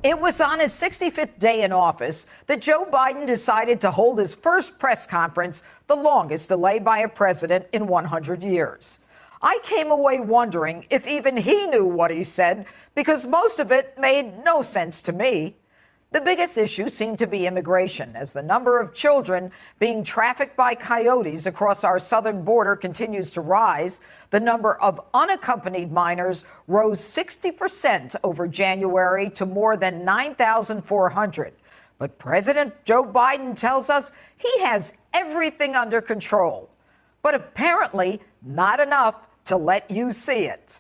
It was on his 65th day in office that Joe Biden decided to hold his first press conference, the longest delay by a president in 100 years. I came away wondering if even he knew what he said, because most of it made no sense to me. The biggest issue seemed to be immigration, as the number of children being trafficked by coyotes across our southern border continues to rise. The number of unaccompanied minors rose 60% over January to more than 9,400. But President Joe Biden tells us he has everything under control, but apparently not enough to let you see it.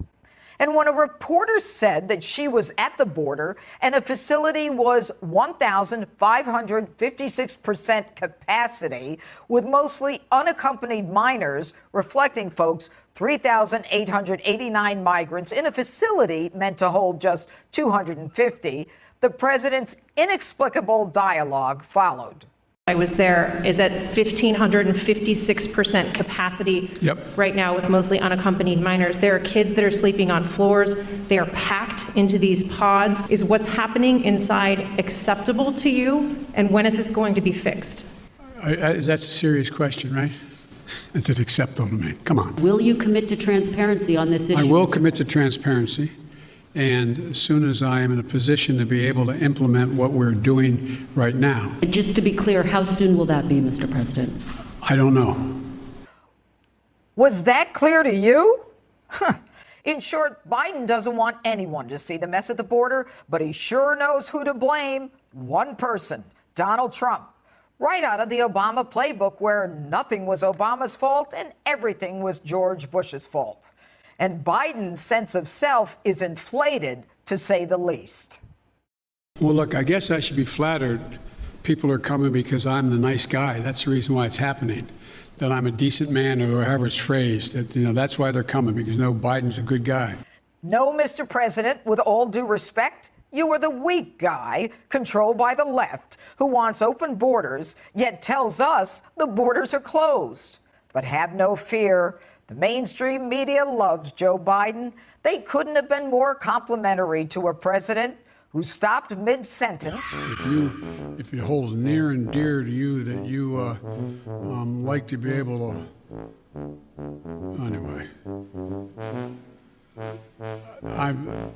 And when a reporter said that she was at the border and a facility was 1,556% capacity with mostly unaccompanied minors, reflecting, folks, 3,889 migrants in a facility meant to hold just 250, the president's inexplicable dialogue followed. I was there, is at 1,556% capacity right now with mostly unaccompanied minors. There are kids that are sleeping on floors. They are packed into these pods. Is what's happening inside acceptable to you? And when is this going to be fixed? That's a serious question, right? Is it acceptable to me? Come on. Will you commit to transparency on this issue? I will commit to transparency. And as soon as I am in a position to be able to implement what we're doing right now. And just to be clear, how soon will that be, Mr. President? I don't know. Was that clear to you? In short, Biden doesn't want anyone to see the mess at the border, but he sure knows who to blame. One person, Donald Trump. Right out of the Obama playbook, where nothing was Obama's fault and everything was George Bush's fault. And Biden's sense of self is inflated, to say the least. Well, look, I guess I should be flattered. People are coming because I'm the nice guy. That's the reason why it's happening. That I'm a decent man, or however it's phrased. That, that's why they're coming, because Biden's a good guy. No, Mr. President, with all due respect, you are the weak guy controlled by the left who wants open borders, yet tells us the borders are closed. But have no fear. The mainstream media loves Joe Biden. They couldn't have been more complimentary to a president who stopped mid-sentence. If it holds near and dear to you that you like to be able to... Anyway.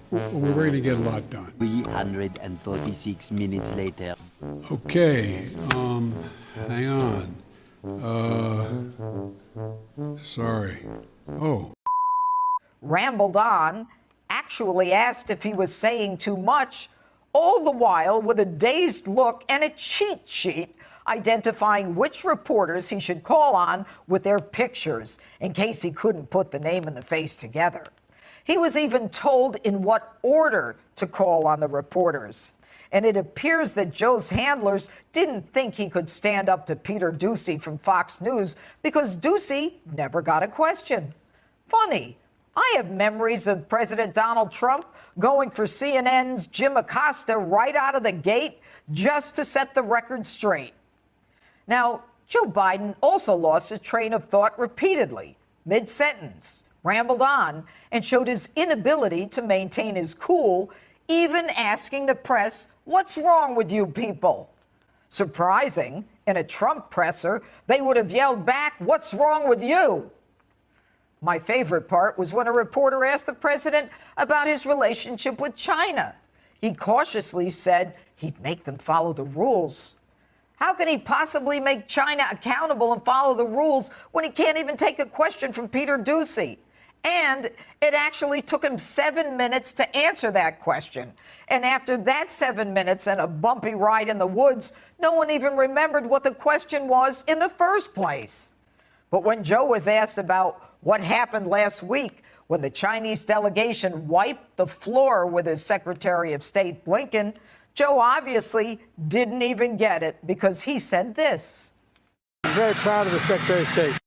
We're going to get a lot done. 346 minutes later. Okay, hang on. Sorry. Oh. Rambled on, actually asked if he was saying too much, all the while with a dazed look and a cheat sheet identifying which reporters he should call on with their pictures in case he couldn't put the name and the face together. He was even told in what order to call on the reporters. And it appears that Joe's handlers didn't think he could stand up to Peter Doocy from Fox News because Doocy never got a question. Funny, I have memories of President Donald Trump going for CNN's Jim Acosta right out of the gate just to set the record straight. Now, Joe Biden also lost his train of thought repeatedly, mid-sentence, rambled on, and showed his inability to maintain his cool, even asking the press, "What's wrong with you people?" Surprising, in a Trump presser, they would have yelled back, "What's wrong with you?" My favorite part was when a reporter asked the president about his relationship with China. He cautiously said he'd make them follow the rules. How can he possibly make China accountable and follow the rules when he can't even take a question from Peter Doocy? And it actually took him 7 minutes to answer that question. And after that 7 minutes and a bumpy ride in the woods, no one even remembered what the question was in the first place. But when Joe was asked about what happened last week when the Chinese delegation wiped the floor with his Secretary of State Blinken, Joe obviously didn't even get it, because he said this. I'm very proud of the Secretary of State.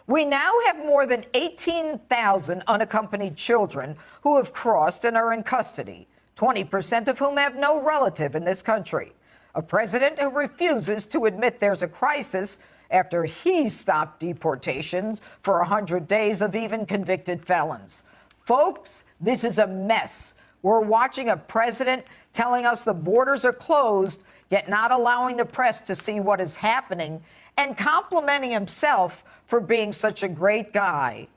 We now have more than 18,000 unaccompanied children who have crossed and are in custody, 20% of whom have no relative in this country. A president who refuses to admit there's a crisis after he stopped deportations for 100 days of even convicted felons. Folks, this is a mess. We're watching a president telling us the borders are closed, yet not allowing the press to see what is happening, and complimenting himself for being such a great guy.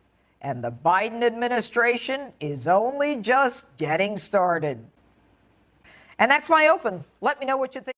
And the Biden administration is only just getting started. And that's my open. Let me know what you think.